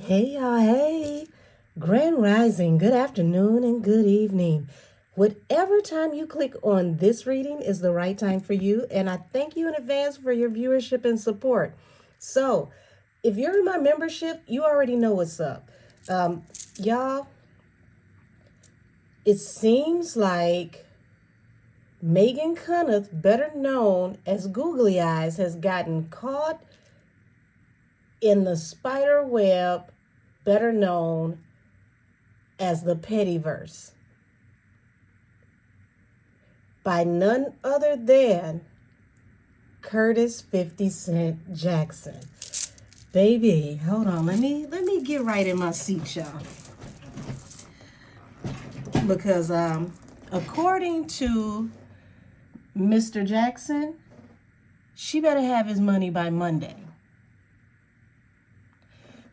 Hey y'all, hey. Grand Rising, good afternoon and good evening. Whatever time you click on this reading is the right time for you, and I thank you in advance for your viewership and support. So, if you're in my membership, you already know what's up. Y'all, it seems like Megan CUNNIF, better known as Googly Eyes, has gotten caught in the spider web, better known as the Pettyverse, by none other than Curtis 50 Cent Jackson. Baby, hold on. Let me get right in my seat, y'all. Because according to Mr. Jackson, she better have his money by Monday.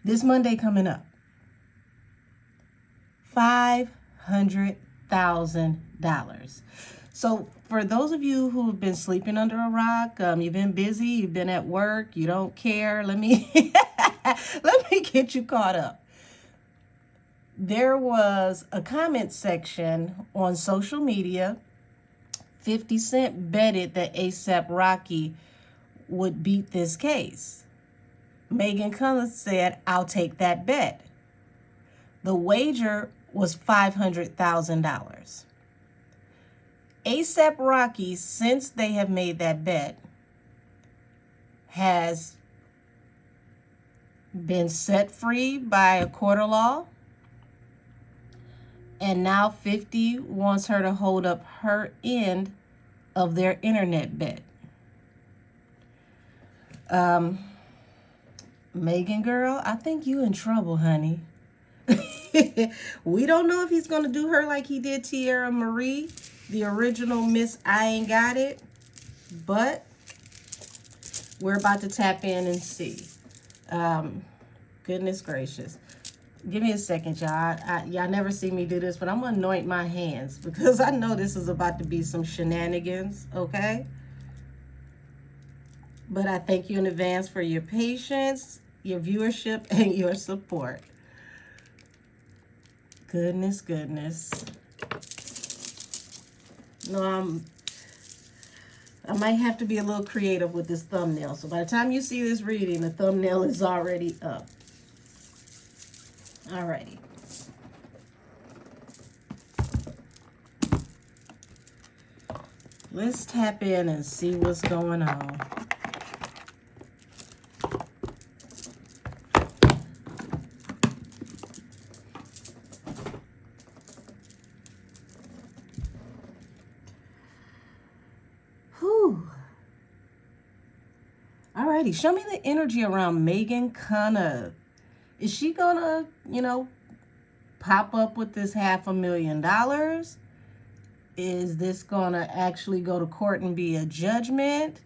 This Monday coming up. $500,000. So for those of you who have been sleeping under a rock, you've been busy, you've been at work, you don't care, let me get you caught up. There was a comment section on social media. 50 Cent betted that A$AP Rocky would beat this case. Megan CUNNIF said, "I'll take that bet." The wager was $500,000. A$AP Rocky, since they have made that bet, has been set free by a court of law. And now 50 wants her to hold up her end of their internet bet. Megan girl, I think you in trouble, honey. We don't know if he's going to do her like he did Tierra Marie, the original Miss I Ain't Got It, but we're about to tap in and see. Goodness gracious. Give me a second, y'all. Y'all never see me do this, but I'm going to anoint my hands because I know this is about to be some shenanigans, okay? But I thank you in advance for your patience, your viewership, and your support. Goodness. No, I might have to be a little creative with this thumbnail. So by the time you see this reading, the thumbnail is already up. Alrighty. Let's tap in and see what's going on. Whew. Alrighty, show me the energy around Megan CUNNIF. Is she gonna, pop up with this $500,000? Is this gonna actually go to court and be a judgment?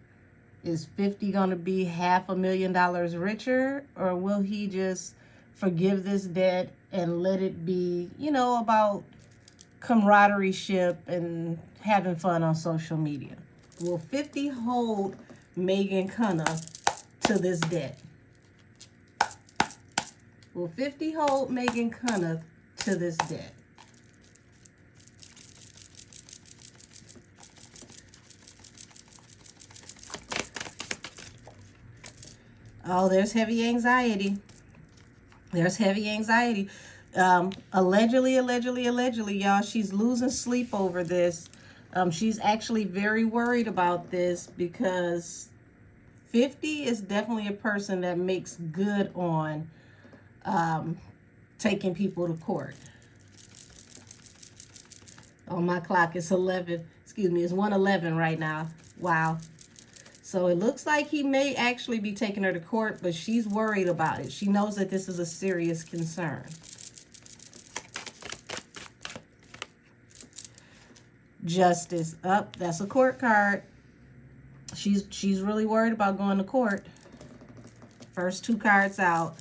Is 50 gonna be $500,000 richer? Or will he just forgive this debt and let it be, about camaraderie and having fun on social media? Will 50 hold Megan CUNNIF to this debt? Will 50 hold Megan CUNNIF to this debt? Oh, there's heavy anxiety. There's heavy anxiety. Allegedly, y'all, she's losing sleep over this. She's actually very worried about this because 50 is definitely a person that makes good on taking people to court. On my clock, it's 1:11 right now. Wow. So it looks like he may actually be taking her to court, but she's worried about it. She knows that this is a serious concern. Justice. That's a court card. She's really worried about going to court. First two cards out.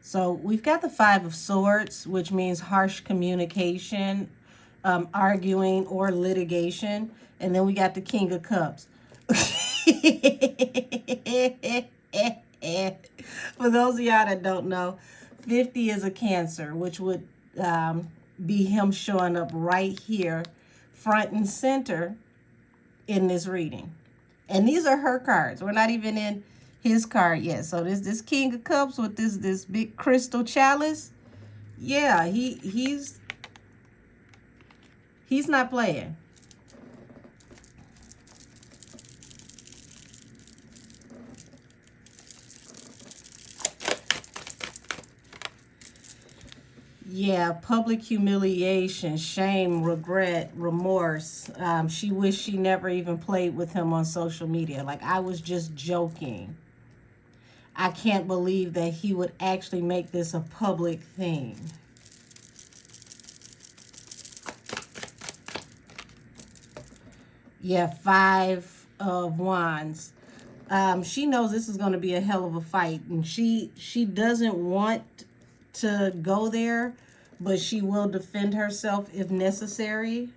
So we've got the Five of Swords, which means harsh communication, arguing or litigation. And then we got the King of Cups. For those of y'all that don't know, 50 is a Cancer, which would be him showing up right here, front and center in this reading. And these are her cards. We're not even in his card yet. So this King of Cups with this big crystal chalice. Yeah, he's not playing. Yeah, public humiliation, shame, regret, remorse. She wished she never even played with him on social media. Like, I was just joking. I can't believe that he would actually make this a public thing. Yeah, 5 of Wands. She knows this is going to be a hell of a fight, and she doesn't want to go there, but she will defend herself if necessary.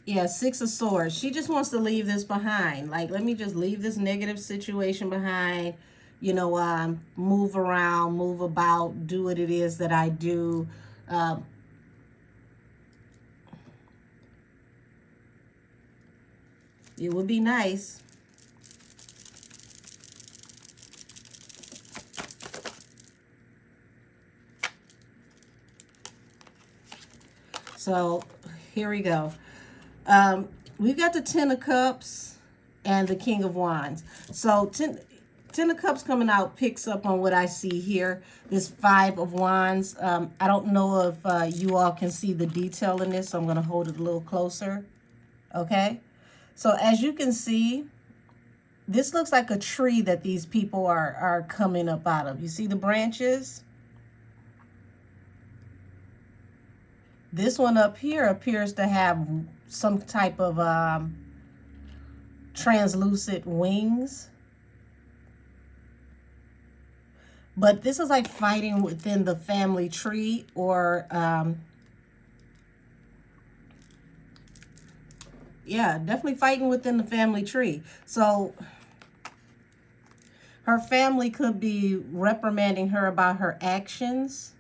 Yeah, 6 of Swords. She just wants to leave this behind. Like, let me just leave this negative situation behind. You know, move around, move about, do what it is that I do. It would be nice. So, here we go. We've got the 10 of Cups and the King of Wands. So 10 of Cups coming out picks up on what I see here. This 5 of Wands. I don't know if you all can see the detail in this, so I'm going to hold it a little closer. Okay? So as you can see, this looks like a tree that these people are coming up out of. You see the branches? This one up here appears to have some type of translucent wings. But this is like fighting within the family tree, or yeah, definitely fighting within the family tree. So her family could be reprimanding her about her actions.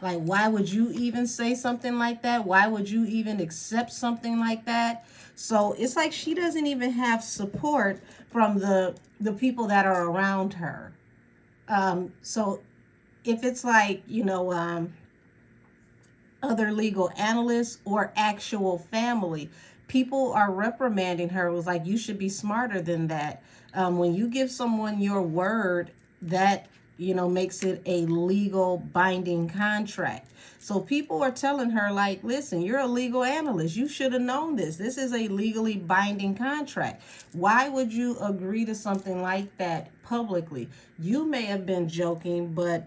Like, why would you even say something like that? Why would you even accept something like that? So it's like she doesn't even have support from the people that are around her. So if it's like, you know, other legal analysts or actual family, people are reprimanding her. It was like, you should be smarter than that. When you give someone your word, that, you know, makes it a legal binding contract. So people are telling her, like, listen, you're a legal analyst. You should have known this. This is a legally binding contract. Why would you agree to something like that publicly? You may have been joking, but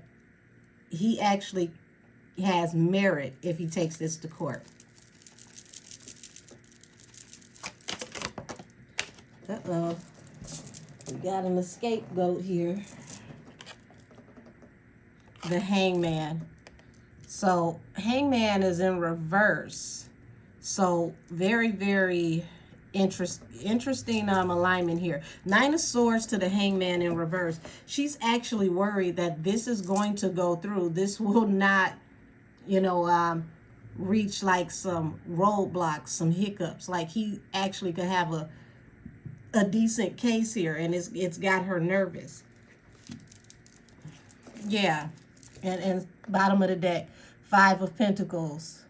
he actually has merit if he takes this to court. Uh-oh. We got an scapegoat here. The Hangman. So Hangman is in reverse. So very, very interesting alignment here. 9 of Swords to the Hangman in reverse. She's actually worried that this is going to go through. This will not, you know, reach like some roadblocks, some hiccups. Like, he actually could have a decent case here, and it's got her nervous. Yeah. And bottom of the deck, 5 of Pentacles.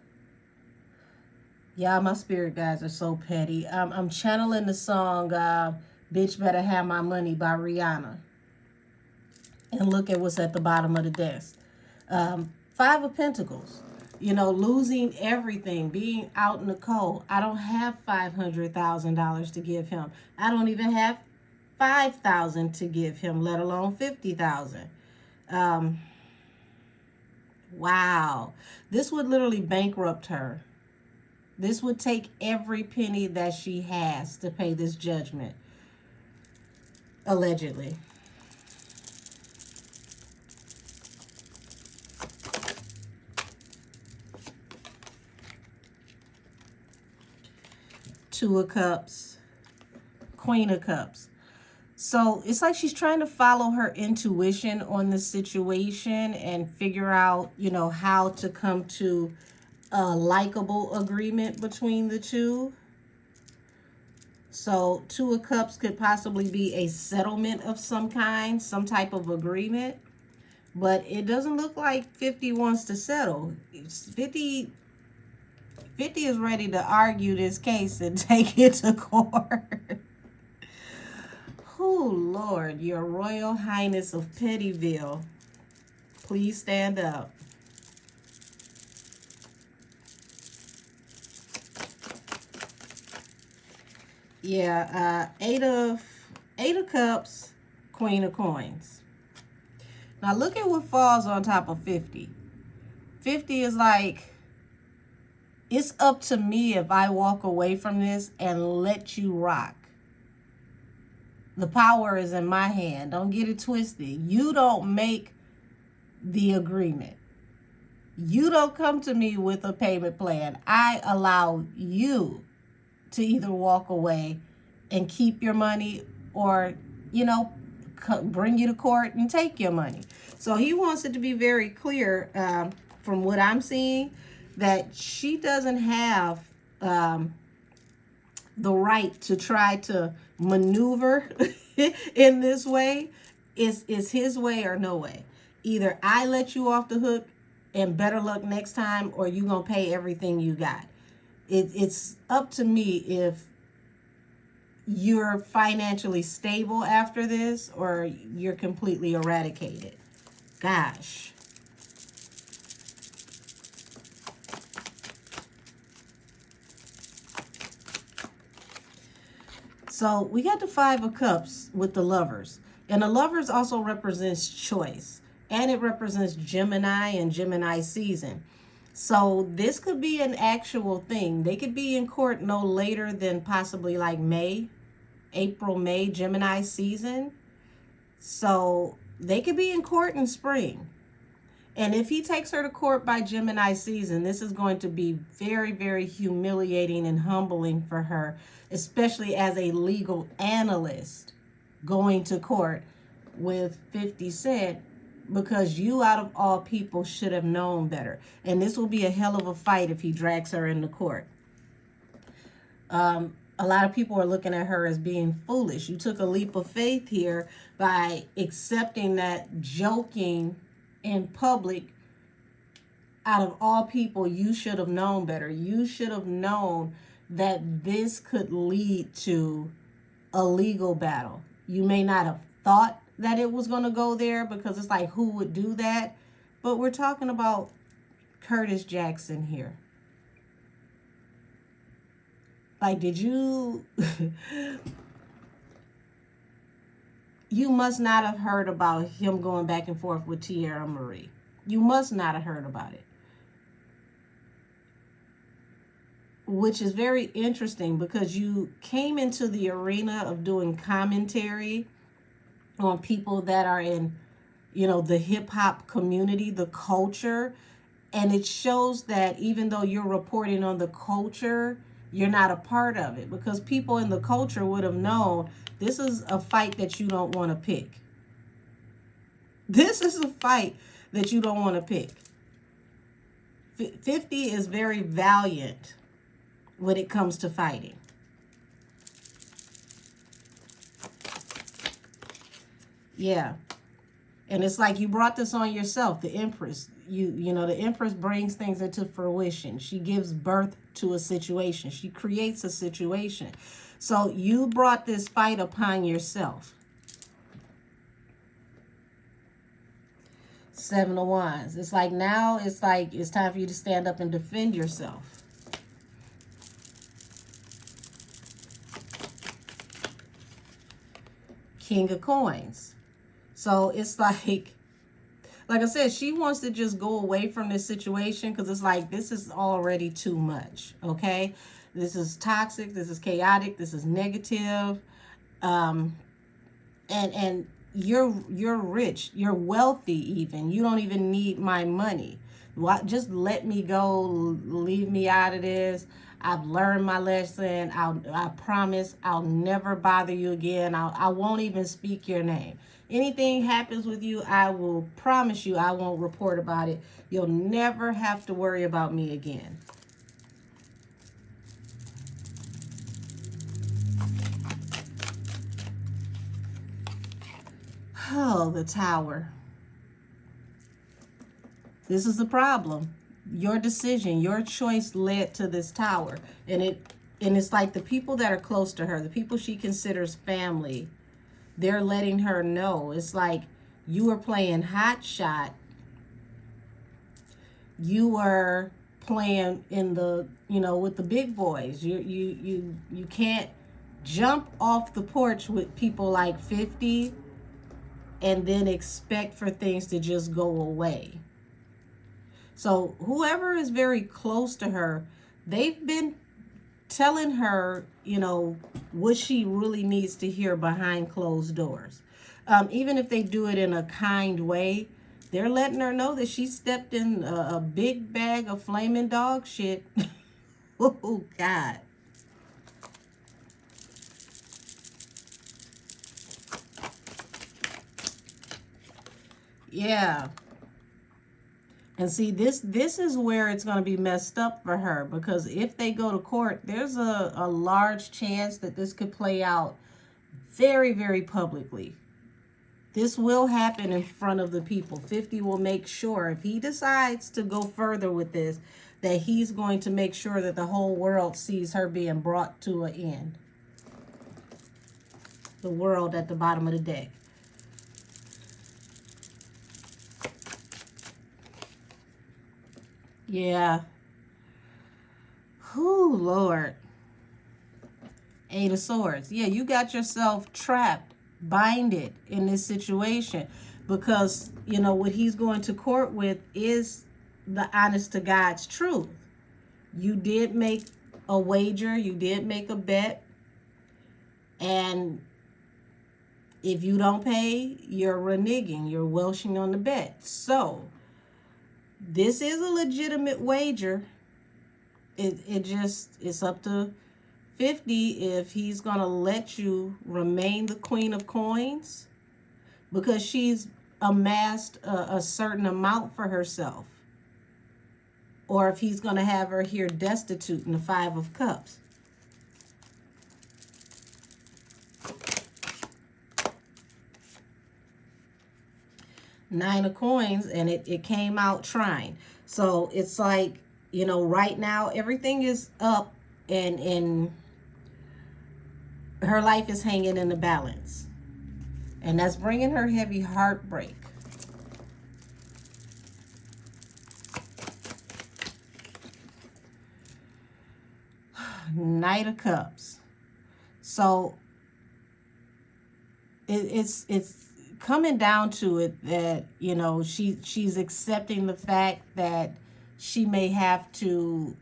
Yeah, my spirit guides are so petty. I'm channeling the song Bitch Better Have My Money by Rihanna. And look at what's at the bottom of the desk. 5 of Pentacles. You know, losing everything, being out in the cold. I don't have $500,000 to give him. I don't even have $5,000 to give him, let alone $50,000. Wow. This would literally bankrupt her. This would take every penny that she has to pay this judgment. Allegedly. Two of Cups, Queen of Cups. So it's like she's trying to follow her intuition on the situation and figure out, how to come to a likable agreement between the two. So Two of Cups could possibly be a settlement of some kind, some type of agreement. But it doesn't look like 50 wants to settle. 50 is ready to argue this case and take it to court. Oh, Lord, your Royal Highness of Pettyville, please stand up. Yeah, eight of Cups, Queen of Coins. Now look at what falls on top of 50. 50 is like, it's up to me if I walk away from this and let you rock. The power is in my hand. Don't get it twisted. You don't make the agreement. You don't come to me with a payment plan. I allow you to either walk away and keep your money or, bring you to court and take your money. So he wants it to be very clear, from what I'm seeing, that she doesn't have the right to try to maneuver in this way. It's his way or no way. Either I let you off the hook and better luck next time, or you gonna pay everything you got. It's up to me if you're financially stable after this or you're completely eradicated. Gosh. So we got the Five of Cups with the Lovers. And the Lovers also represents choice. And it represents Gemini and Gemini season. So this could be an actual thing. They could be in court no later than possibly like April, May, Gemini season. So they could be in court in spring. And if he takes her to court by Gemini season, this is going to be very, very humiliating and humbling for her, especially as a legal analyst going to court with 50 Cent, because you, out of all people, should have known better. And this will be a hell of a fight if he drags her into court. A lot of people are looking at her as being foolish. You took a leap of faith here by accepting that joking in public. Out of all people, you should have known better. You should have known that this could lead to a legal battle. You may not have thought that it was going to go there, because it's like, who would do that? But we're talking about Curtis Jackson here. Like, did you... You must not have heard about him going back and forth with Tierra Marie. You must not have heard about it. Which is very interesting, because you came into the arena of doing commentary on people that are in, the hip-hop community, the culture. And it shows that even though you're reporting on the culture, you're not a part of it, because people in the culture would have known this is a fight that you don't want to pick. This is a fight that you don't want to pick. 50 is very valiant when it comes to fighting. Yeah. And it's like you brought this on yourself, the Empress. The Empress brings things into fruition. She gives birth to a situation. She creates a situation. So you brought this fight upon yourself. Seven of Wands. It's like now it's time for you to stand up and defend yourself. King of Coins. So it's like I said, she wants to just go away from this situation, because it's like, this is already too much, okay? This is toxic, this is chaotic, this is negative. and you're rich, you're wealthy, even you don't even need my money. Just let me go, leave me out of this. I've learned my lesson. I promise I'll never bother you again. I won't even speak your name. Anything happens with you, I will promise you I won't report about it. You'll never have to worry about me again. Oh, the Tower. This is the problem. Your decision, your choice led to this Tower. And it's like the people that are close to her, the people she considers family, they're letting her know. It's like you were playing hot shot. You were playing in the, with the big boys. You can't jump off the porch with people like 50 and then expect for things to just go away. So whoever is very close to her, they've been telling her, what she really needs to hear behind closed doors. Even if they do it in a kind way, they're letting her know that she stepped in a big bag of flaming dog shit. Oh, God. Yeah. And see, this is where it's going to be messed up for her, because if they go to court, there's a large chance that this could play out very, very publicly. This will happen in front of the people. 50 will make sure, if he decides to go further with this, that he's going to make sure that the whole world sees her being brought to an end. The world at the bottom of the deck. Yeah. Whew, Lord. Eight of Swords. Yeah, you got yourself trapped, binded in this situation, because, what he's going to court with is the honest to God's truth. You did make a wager. You did make a bet. And if you don't pay, you're reneging. You're welshing on the bet. So this is a legitimate wager. It's up to 50 if he's going to let you remain the Queen of Coins, because she's amassed a certain amount for herself, or if he's going to have her here destitute in the Five of Cups. Nine of Coins, and it came out trying. So it's like, right now everything is up, and her life is hanging in the balance. And that's bringing her heavy heartbreak. Knight of Cups. So it's coming down to it that, she's accepting the fact that she may have to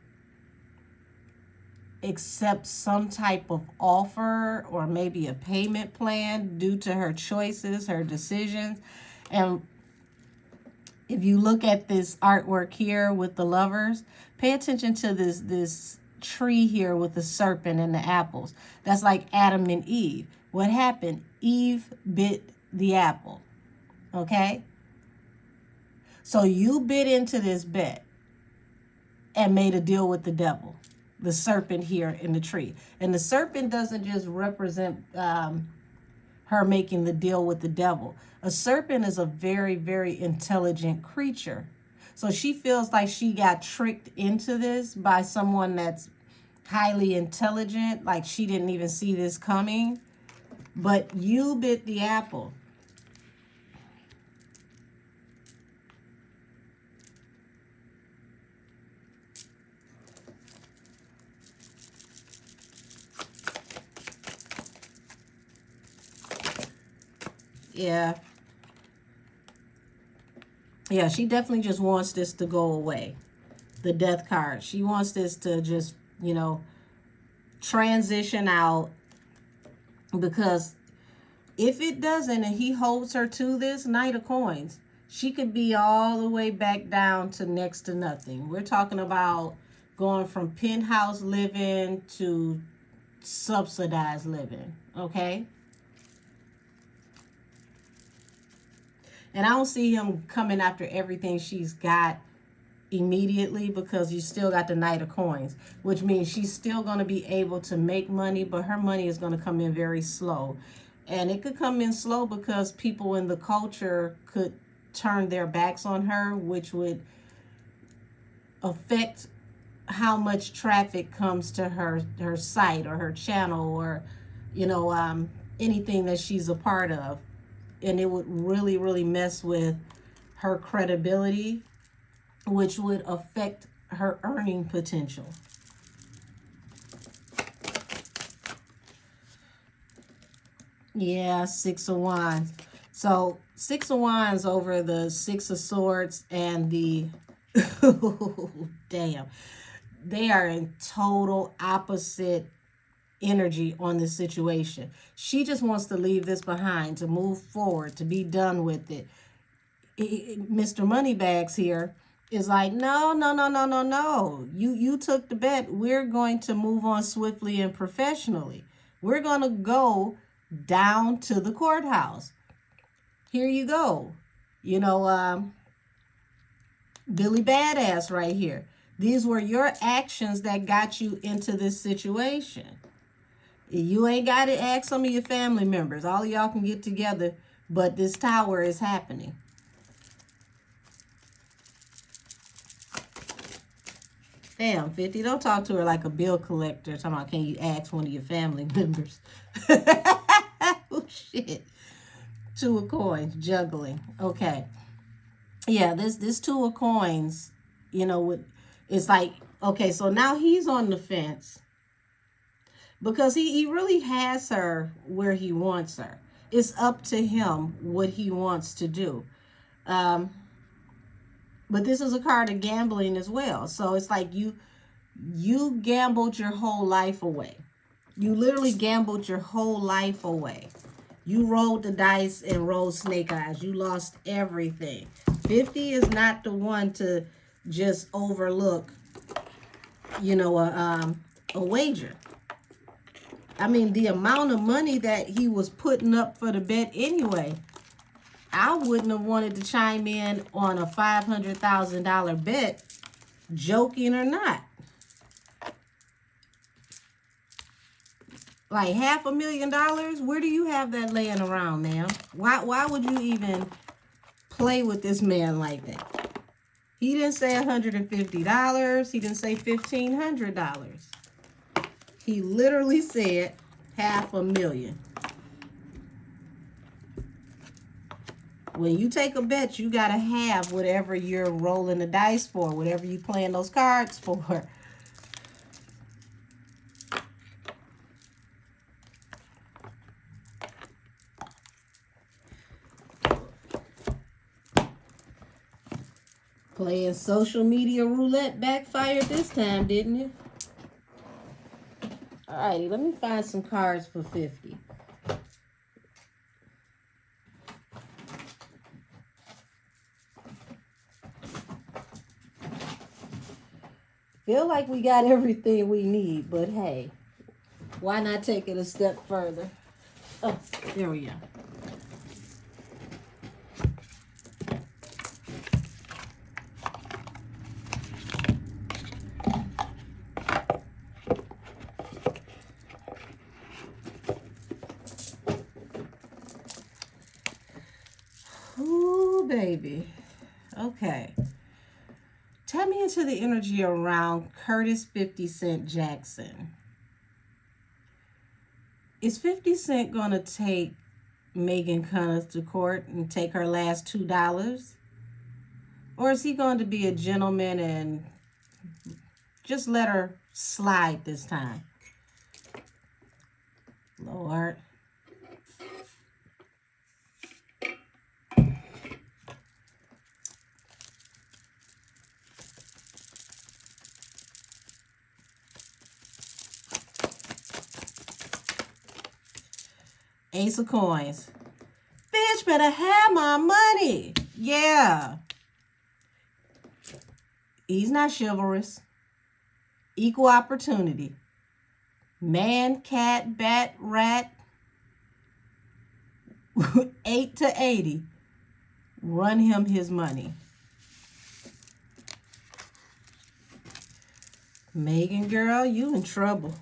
accept some type of offer or maybe a payment plan due to her choices, her decisions. And if you look at this artwork here with the lovers, pay attention to this tree here with the serpent and the apples. That's like Adam and Eve. What happened? Eve bit the apple. Okay? So you bit into this bet and made a deal with the devil. The serpent here in the tree. And the serpent doesn't just represent her making the deal with the devil. A serpent is a very, very intelligent creature. So she feels like she got tricked into this by someone that's highly intelligent, like she didn't even see this coming. But you bit the apple. Yeah. Yeah, she definitely just wants this to go away. The Death card. She wants this to just, transition out, because If it doesn't and he holds her to this Knight of Coins, she could be all the way back down to next to nothing. We're talking about going from penthouse living to subsidized living, okay? And I don't see him coming after everything she's got immediately, because you still got the Knight of Coins, which means she's still going to be able to make money, but her money is going to come in very slow. And it could come in slow because people in the culture could turn their backs on her, which would affect how much traffic comes to her site or her channel, or anything that she's a part of. And it would really, really mess with her credibility, which would affect her earning potential. Yeah, Six of Wands. So Six of Wands over the Six of Swords and the damn. They are in total opposite energy on this situation. She just wants to leave this behind, to move forward, to be done with it. Mr. Moneybags here is like, no, no, no, no, no, no. You took the bet. We're going to move on swiftly and professionally. We're going to go down to the courthouse. Here you go. Billy Badass right here. These were your actions that got you into this situation. You ain't got to ask some of your family members. All of y'all can get together, but this tower is happening. Damn, 50, don't talk to her like a bill collector. Talking about, can you ask one of your family members? Oh, shit. Two of Coins, juggling. Okay. Yeah, this Two of Coins, it's like, okay, so now he's on the fence because he really has her where he wants her. It's up to him what he wants to do. But this is a card of gambling as well. So it's like you gambled your whole life away. You literally gambled your whole life away. You rolled the dice and rolled snake eyes. You lost everything. 50 is not the one to just overlook, a wager. I mean, the amount of money that he was putting up for the bet anyway, I wouldn't have wanted to chime in on a $500,000 bet, joking or not. Like $500,000? Where do you have that laying around, ma'am? Why would you even play with this man like that? He didn't say $150. He didn't say $1,500. He literally said $500,000. When you take a bet, you got to have whatever you're rolling the dice for, whatever you playing those cards for. Playing social media roulette backfired this time, didn't it? Alrighty, let me find some cards for 50. Feel like we got everything we need, but hey, why not take it a step further? Oh, there we go. Ooh, baby. Okay. Tap me into the energy around Curtis 50 Cent Jackson. Is 50 Cent going to take Megan Cunnif to court and take her last $2? Or is he going to be a gentleman and just let her slide this time? Lord. Ace of Coins. Bitch better have my money. Yeah. He's not chivalrous. Equal opportunity. Man, cat, bat, rat. 8 to 80. Run him his money. Megan, girl, you in trouble.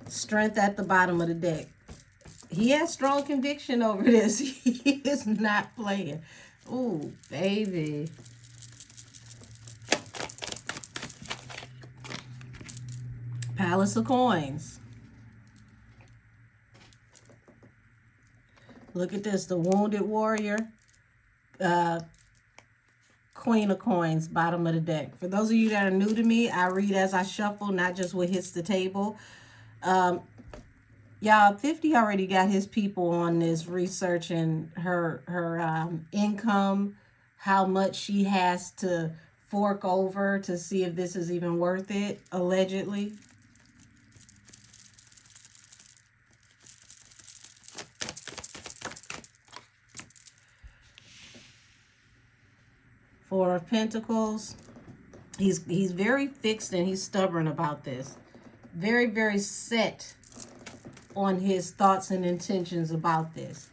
Strength at the bottom of the deck. He has strong conviction over this. He is not playing. Ooh, baby. Palace of Coins. Look at this. The Wounded Warrior. Queen of Coins, bottom of the deck. For those of you that are new to me, I read as I shuffle, not just what hits the table. Y'all, 50 already got his people on this, researching her income, how much she has to fork over to see if this is even worth it, allegedly. Four of Pentacles. He's very fixed and he's stubborn about this. Very, very set on his thoughts and intentions about this.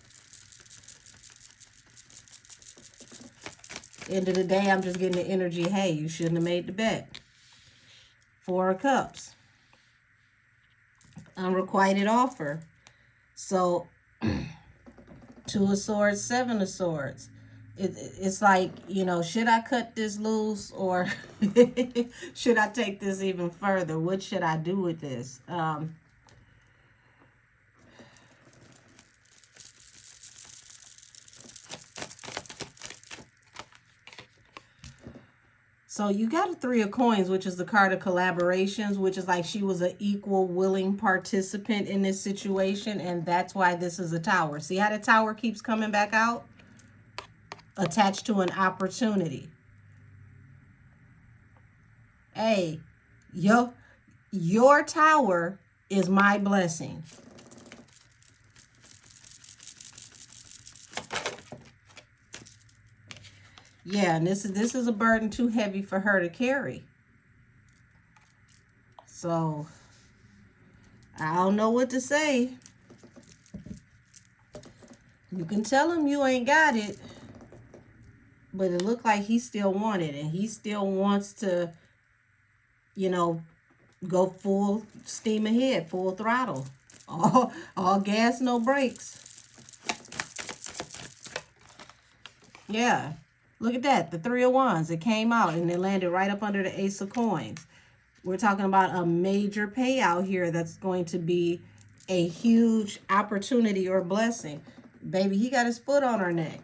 End of the day, I'm just getting the energy, hey, you shouldn't have made the bet. Four of Cups. Unrequited offer. So, Two of Swords, Seven of Swords. It's like, you know, should I cut this loose or should I take this even further? What should I do with this? So you got a Three of Coins, which is the card of collaborations, which is like she was an equal, willing participant in this situation, and that's why this is a Tower. See how the Tower keeps coming back out? Attached to an opportunity. Hey, your Tower is my blessing. Yeah, and this is a burden too heavy for her to carry. So, I don't know what to say. You can tell him you ain't got it, but it looked like he still wanted it, and he still wants to, you know, go full steam ahead, full throttle. All gas, no brakes. Yeah. Look at that, the Three of Wands. It came out and it landed right up under the Ace of Coins. We're talking about a major payout here that's going to be a huge opportunity or blessing. Baby, he got his foot on her neck.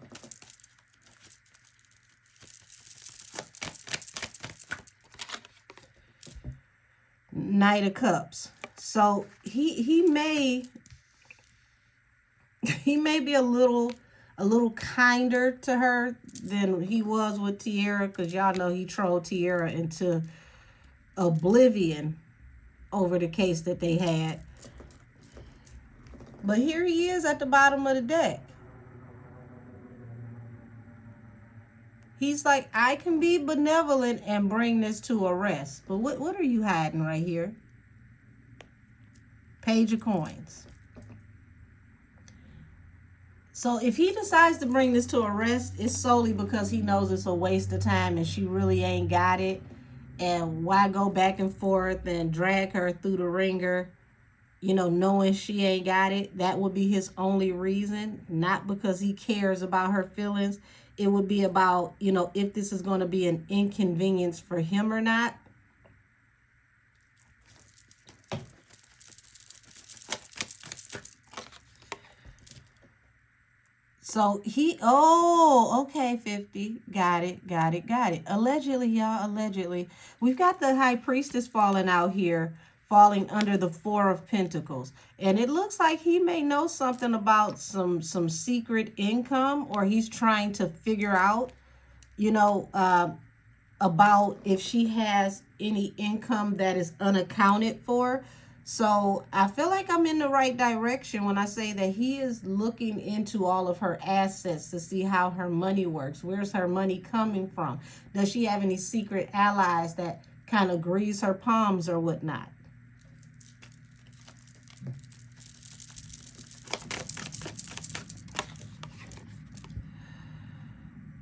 Knight of Cups. So he may be a little kinder to her than he was with Tiara, because y'all know he trolled Tiara into oblivion over the case that they had. But here he is at the bottom of the deck. He's like, I can be benevolent and bring this to a rest. But what are you hiding right here? Page of Coins. So if he decides to bring this to a rest, it's solely because he knows it's a waste of time and she really ain't got it. And why go back and forth and drag her through the ringer, you know, knowing she ain't got it? That would be his only reason, not because he cares about her feelings. It would be about, you know, if this is going to be an inconvenience for him or not. So okay, 50. Got it. Allegedly, y'all, allegedly. We've got the High Priestess falling out here, falling under the Four of Pentacles. And it looks like he may know something about some secret income, or he's trying to figure out, you know, about if she has any income that is unaccounted for. So I feel like I'm in the right direction when I say that he is looking into all of her assets to see how her money works. Where's her money coming from? Does she have any secret allies that kind of grease her palms or whatnot?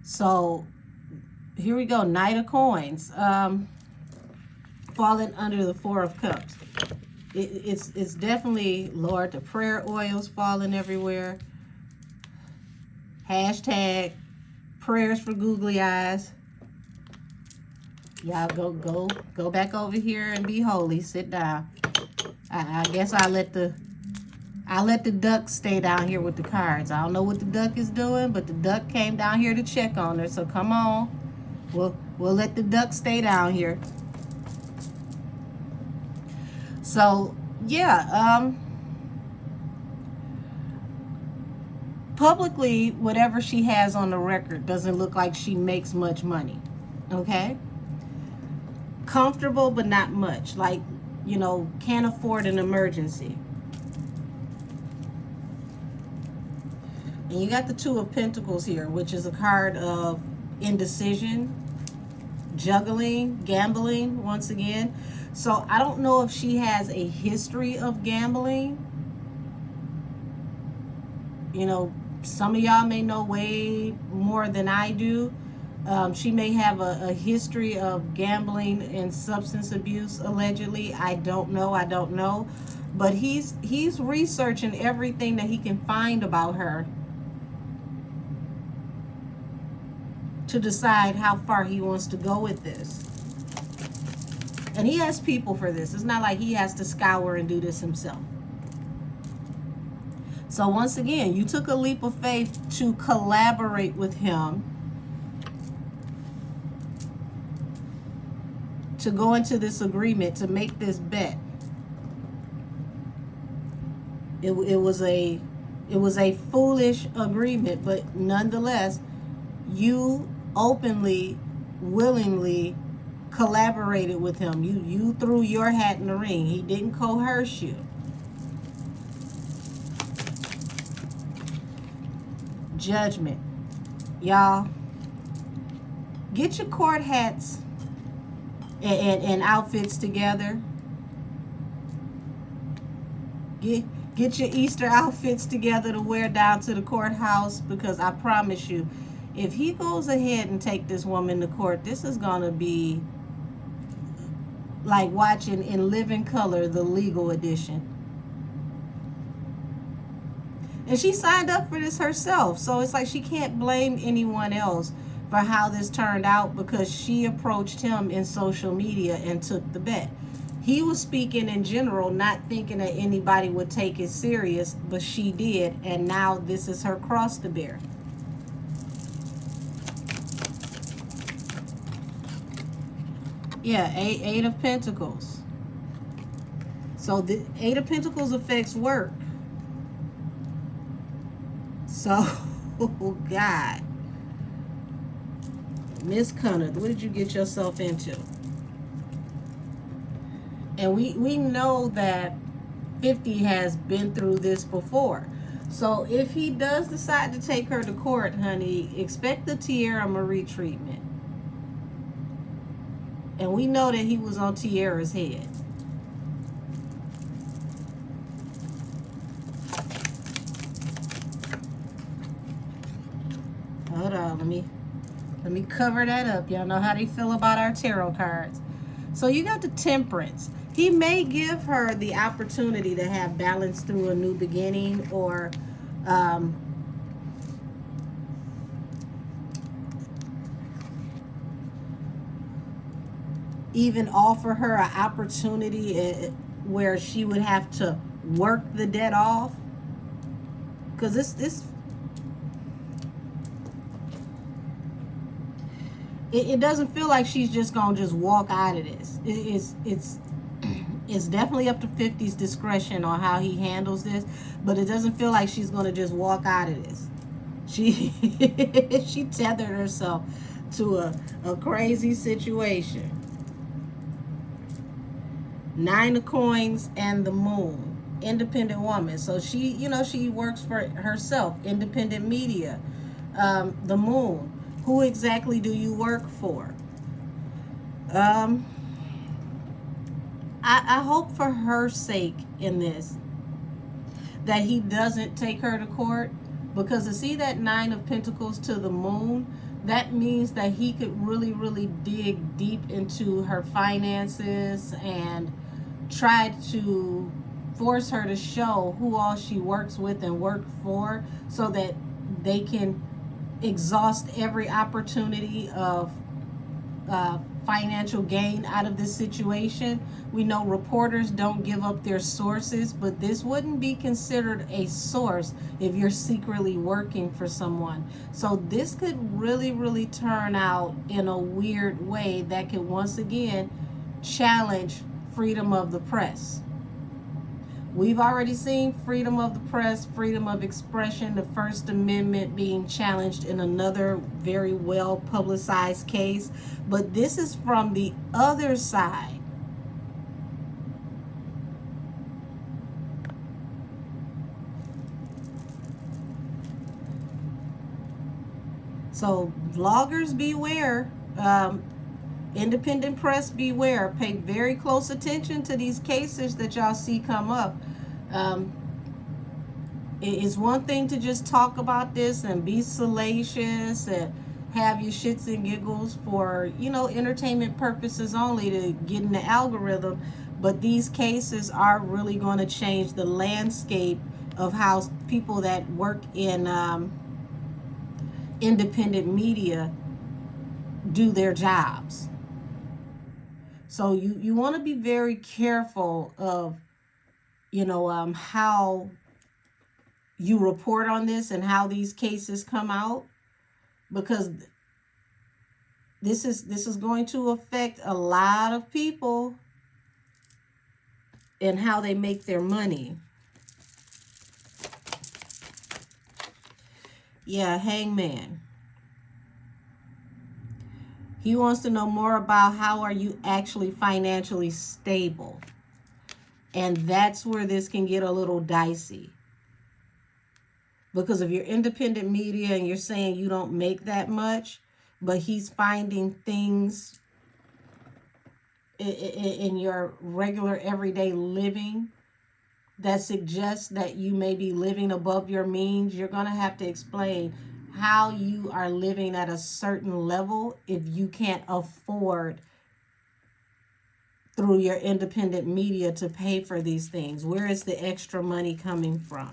So here we go. Knight of Coins. Falling under the Four of Cups. It's definitely, Lord, the prayer oils falling everywhere. Hashtag prayers for googly eyes. Y'all go back over here and be holy. Sit down. I guess I'll let the duck stay down here with the cards. I don't know what the duck is doing, but the duck came down here to check on her. So come on. We'll let the duck stay down here. So yeah, publicly, whatever she has on the record doesn't look like she makes much money. Okay? Comfortable, but not much. Like, you know, can't afford an emergency. And you got the Two of Pentacles here, which is a card of indecision, juggling, gambling once again. So I don't know if she has a history of gambling. You know, some of y'all may know way more than I do. She may have a history of gambling and substance abuse, allegedly. I don't know. But he's researching everything that he can find about her to decide how far he wants to go with this. And he has people for this. It's not like he has to scour and do this himself. So once again, you took a leap of faith to collaborate with him, to go into this agreement, to make this bet. It was a foolish agreement, but nonetheless, you openly, willingly collaborated with him. You threw your hat in the ring. He didn't coerce you. Judgment. Y'all, get your court hats and outfits together. Get your Easter outfits together to wear down to the courthouse, because I promise you, if he goes ahead and take this woman to court, this is going to be like watching in living color the legal edition. And she signed up for this herself, so it's like she can't blame anyone else for how this turned out, because she approached him in social media and took the bet. He was speaking in general, not thinking that anybody would take it serious, but she did, and now this is her cross to bear. Yeah, Eight of Pentacles. So the Eight of Pentacles affects work. So, oh God. Miss CUNNIF, what did you get yourself into? And we know that 50 has been through this before. So if he does decide to take her to court, honey, expect the Tierra Marie treatment. And we know that he was on Tierra's head. Hold on, let me cover that up. Y'all know how they feel about our tarot cards. So you got the Temperance. He may give her the opportunity to have balance through a new beginning, or even offer her an opportunity where she would have to work the debt off. Because this it doesn't feel like she's just gonna just walk out of this. It's definitely up to 50's discretion on how he handles this, but it doesn't feel like she's gonna just walk out of this. She tethered herself to a crazy situation. Nine of Coins and the Moon. Independent woman. So she, she works for herself. Independent media. The Moon. Who exactly do you work for? Um, I hope for her sake in this that he doesn't take her to court, because to see that Nine of Pentacles to the Moon, that means that he could really, really dig deep into her finances and try to force her to show who all she works with and work for, so that they can exhaust every opportunity of financial gain out of this situation. We know reporters don't give up their sources, but this wouldn't be considered a source if you're secretly working for someone. So this could really, really turn out in a weird way that could once again challenge freedom of the press. We've already seen freedom of the press, freedom of expression, the First Amendment being challenged in another very well publicized case. But this is from the other side. So vloggers beware. Independent press beware. Pay very close attention to these cases that y'all see come up. It's one thing to just talk about this and be salacious and have your shits and giggles for, entertainment purposes only to get in the algorithm. But these cases are really going to change the landscape of how people that work in independent media do their jobs. So you want to be very careful of, how you report on this and how these cases come out, because this is going to affect a lot of people and how they make their money. Yeah, Hangman. He wants to know more about how are you actually financially stable. And that's where this can get a little dicey. Because if you're independent media and you're saying you don't make that much, but he's finding things in your regular everyday living that suggests that you may be living above your means, you're going to have to explain how you are living at a certain level if you can't afford through your independent media to pay for these things. Where is the extra money coming from?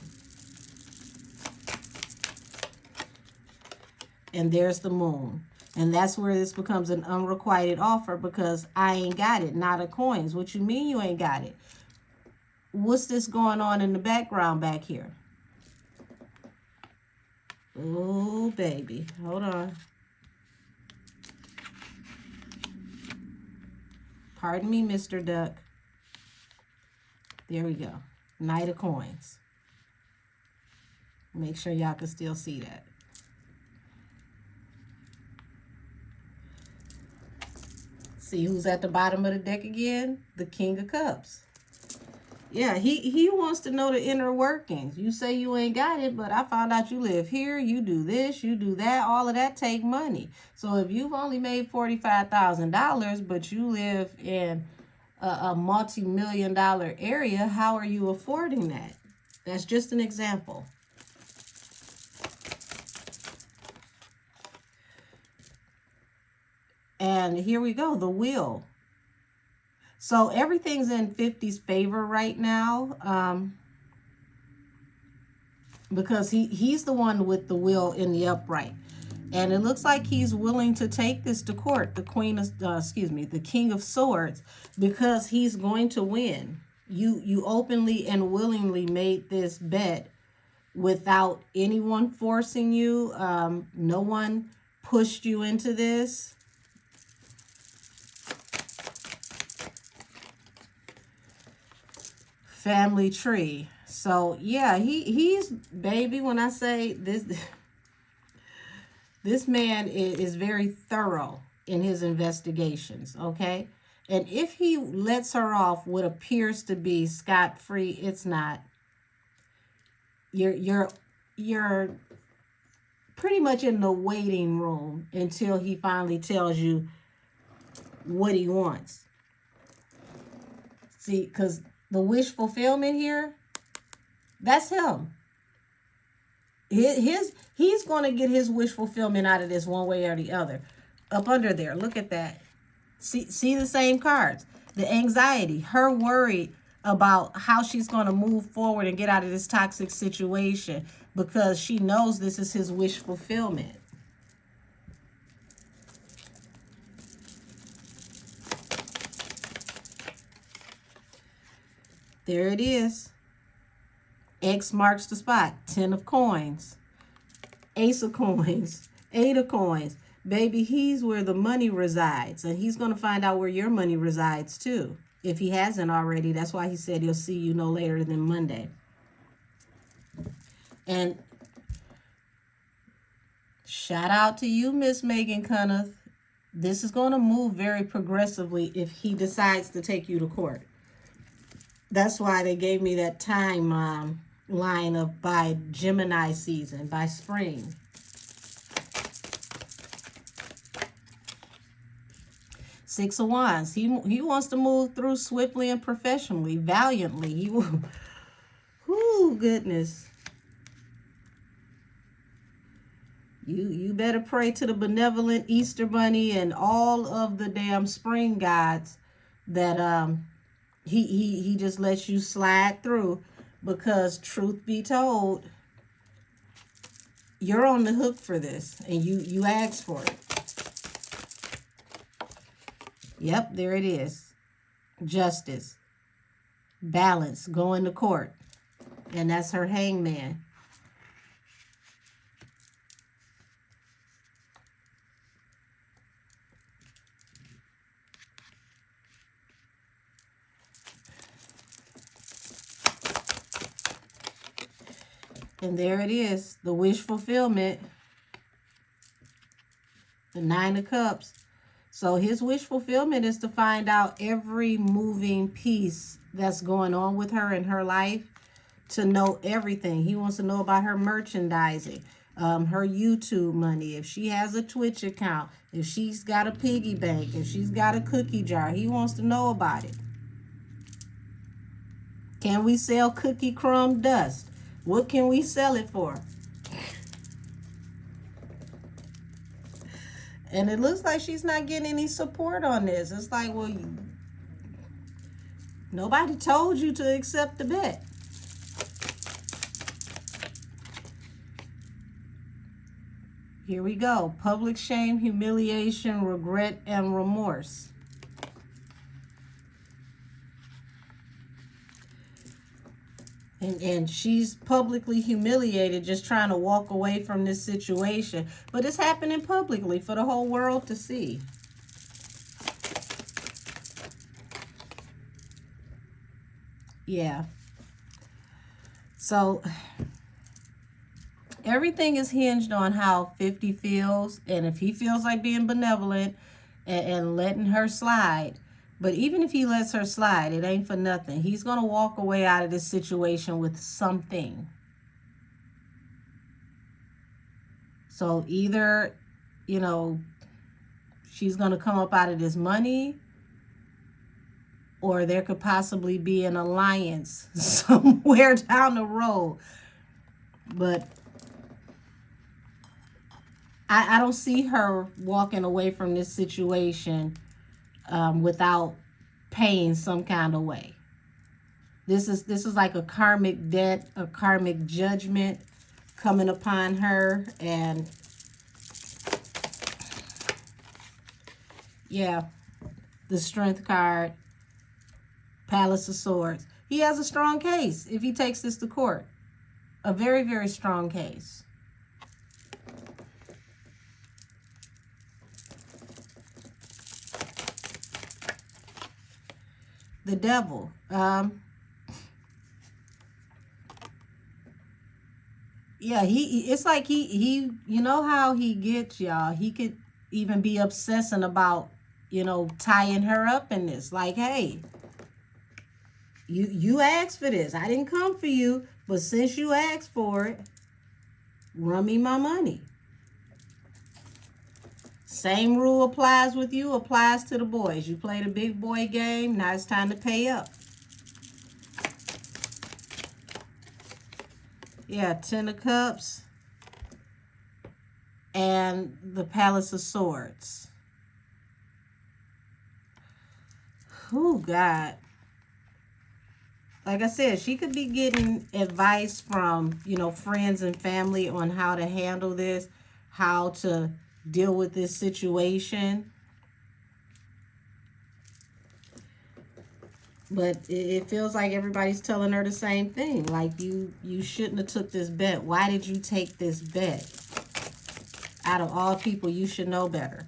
And there's the Moon. And that's where this becomes an unrequited offer, because I ain't got it. Not a coins. What you mean you ain't got it? What's this going on in the background back here? Oh, baby. Hold on. Pardon me, Mr. Duck. There we go. Knight of Coins. Make sure y'all can still see that. See who's at the bottom of the deck again? The King of Cups. Yeah, he wants to know the inner workings. You say you ain't got it, but I found out you live here, you do this, you do that. All of that take money. So if you've only made $45,000, but you live in a multi-million-dollar area, how are you affording that? That's just an example. And here we go, the Wheel. So everything's in 50's favor right now, because he's the one with the Wheel in the upright. And it looks like he's willing to take this to court, the the King of Swords, because he's going to win. You openly and willingly made this bet without anyone forcing you. No one pushed you into this. Family tree. So yeah, he's baby, when I say this man is very thorough in his investigations, okay? And if he lets her off what appears to be scot-free, it's not. You're pretty much in the waiting room until he finally tells you what he wants. See, because the wish fulfillment here, that's him. He's going to get his wish fulfillment out of this one way or the other. Up under there, look at that. See the same cards. The anxiety, her worried about how she's going to move forward and get out of this toxic situation because she knows this is his wish fulfillment. There it is. X marks the spot. 10 of coins. Ace of coins. 8 of coins. Baby, he's where the money resides. And he's going to find out where your money resides too. If he hasn't already. That's why he said he'll see you no later than Monday. And shout out to you, Miss Megan Cunnif. This is going to move very progressively if he decides to take you to court. That's why they gave me that time line of by Gemini season, by spring. Six of Wands. He wants to move through swiftly and professionally, valiantly. He will. Whoo, goodness. You better pray to the benevolent Easter Bunny and all of the damn spring gods that he just lets you slide through, because truth be told, you're on the hook for this and you asked for it. Yep, there it is. Justice. Balance. Going to court. And that's her hangman. And there it is. The wish fulfillment. The 9 of Cups. So his wish fulfillment is to find out every moving piece that's going on with her in her life, to know everything. He wants to know about her merchandising, her YouTube money, if she has a Twitch account, if she's got a piggy bank, if she's got a cookie jar. He wants to know about it. Can we sell cookie crumb dust? What can we sell it for? And it looks like she's not getting any support on this. It's like, well, nobody told you to accept the bet. Here we go. Public shame, humiliation, regret, and remorse. And she's publicly humiliated, just trying to walk away from this situation. But it's happening publicly for the whole world to see. Yeah. So everything is hinged on how 50 feels. And if he feels like being benevolent and letting her slide. But even if he lets her slide, it ain't for nothing. He's going to walk away out of this situation with something. So either, you know, she's going to come up out of this money, or there could possibly be an alliance somewhere down the road. But I don't see her walking away from this situation without paying some kind of way. This is like a karmic debt, a karmic judgment coming upon her. And yeah, the Strength card, Palace of Swords. He has a strong case if he takes this to court. A very, very strong case. The Devil. Yeah, it's like he you know how he gets, y'all. He could even be obsessing about you know, tying her up in this. Like, hey, you asked for this. I didn't come for you, but since you asked for it, run me my money. Same rule applies with you, applies to the boys. You played a big boy game, now it's time to pay up. Yeah, 10 of Cups and the Palace of Swords. Oh, God. Like I said, she could be getting advice from, you know, friends and family on how to handle this, how to deal with this situation. But it feels like everybody's telling her the same thing. Like, you shouldn't have took this bet. Why did you take this bet? Out of all people, you should know better.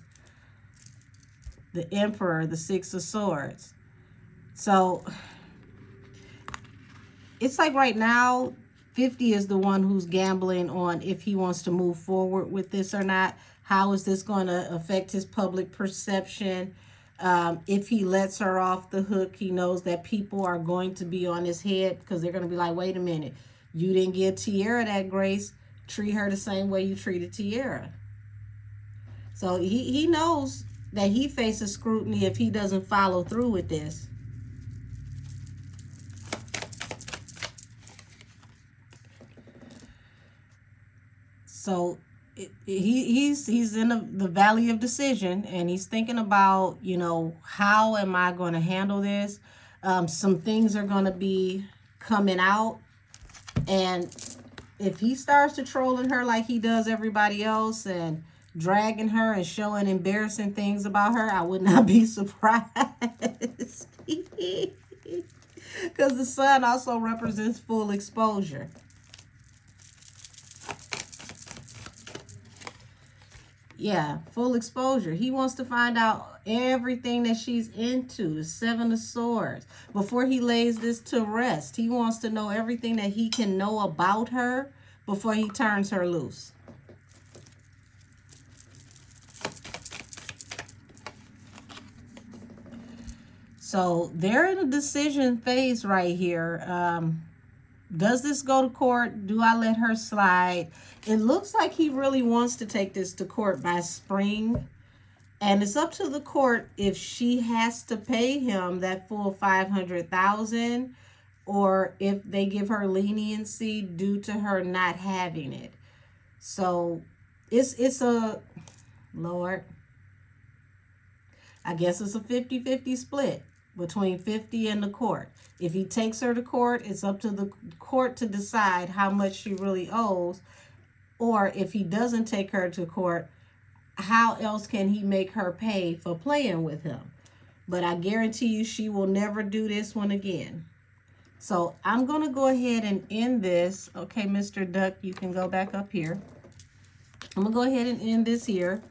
The Emperor, the Six of Swords. So it's like right now, 50 is the one who's gambling on if he wants to move forward with this or not. How is this going to affect his public perception? If he lets her off the hook, he knows that people are going to be on his head because they're going to be like, wait a minute, you didn't give Tiara that grace. Treat her the same way you treated Tiara. So he knows that he faces scrutiny if he doesn't follow through with this. So he's in the valley of decision, and he's thinking about, you know, how am I going to handle this? Some things are going to be coming out, and if he starts to trolling her like he does everybody else and dragging her and showing embarrassing things about her, I would not be surprised. Because the sun also represents full exposure. Yeah, full exposure. He wants to find out everything that she's into, the Seven of Swords. Before he lays this to rest, he wants to know everything that he can know about her before he turns her loose. So they're in a decision phase right here. Does this go to court? Do I let her slide? It looks like he really wants to take this to court by spring. And it's up to the court if she has to pay him that full $500,000 or if they give her leniency due to her not having it. So it's a, Lord, I guess it's a 50-50 split between 50 and the court. If he takes her to court, it's up to the court to decide how much she really owes. Or if he doesn't take her to court, how else can he make her pay for playing with him? But I guarantee you she will never do this one again. So I'm going to go ahead and end this. Okay, Mr. Duck, you can go back up here. I'm going to go ahead and end this here.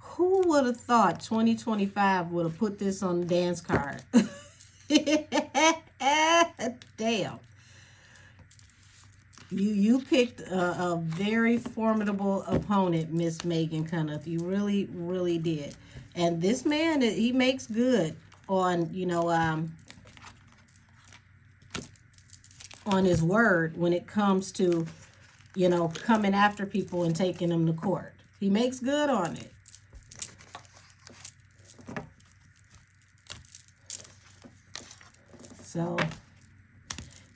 Who would have thought 2025 would have put this on the dance card? Damn. You picked a very formidable opponent, Miss Meghann CUNNIF. You really, really did. And this man, he makes good on, you know, on his word when it comes to, you know, coming after people and taking them to court. He makes good on it. So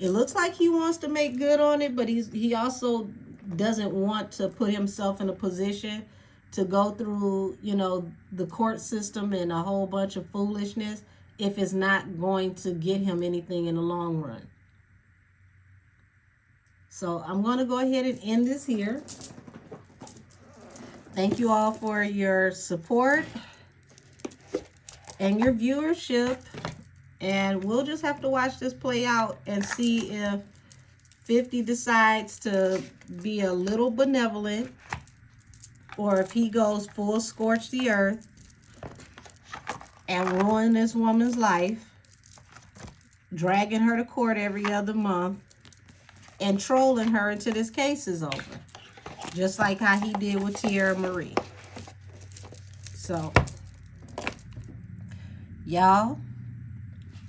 it looks like he wants to make good on it, but he also doesn't want to put himself in a position to go through, you know, the court system and a whole bunch of foolishness if it's not going to get him anything in the long run. So I'm going to go ahead and end this here. Thank you all for your support and your viewership. And we'll just have to watch this play out and see if 50 decides to be a little benevolent or if he goes full scorch the earth and ruin this woman's life, dragging her to court every other month and trolling her until this case is over. Just like how he did with Tiara Marie. So Y'all,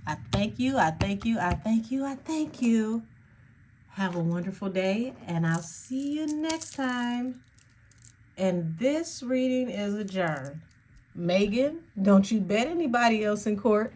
I thank you. I thank you. I thank you. I thank you. Have a wonderful day, and I'll see you next time. And this reading is adjourned. Megan, don't you bet anybody else in court.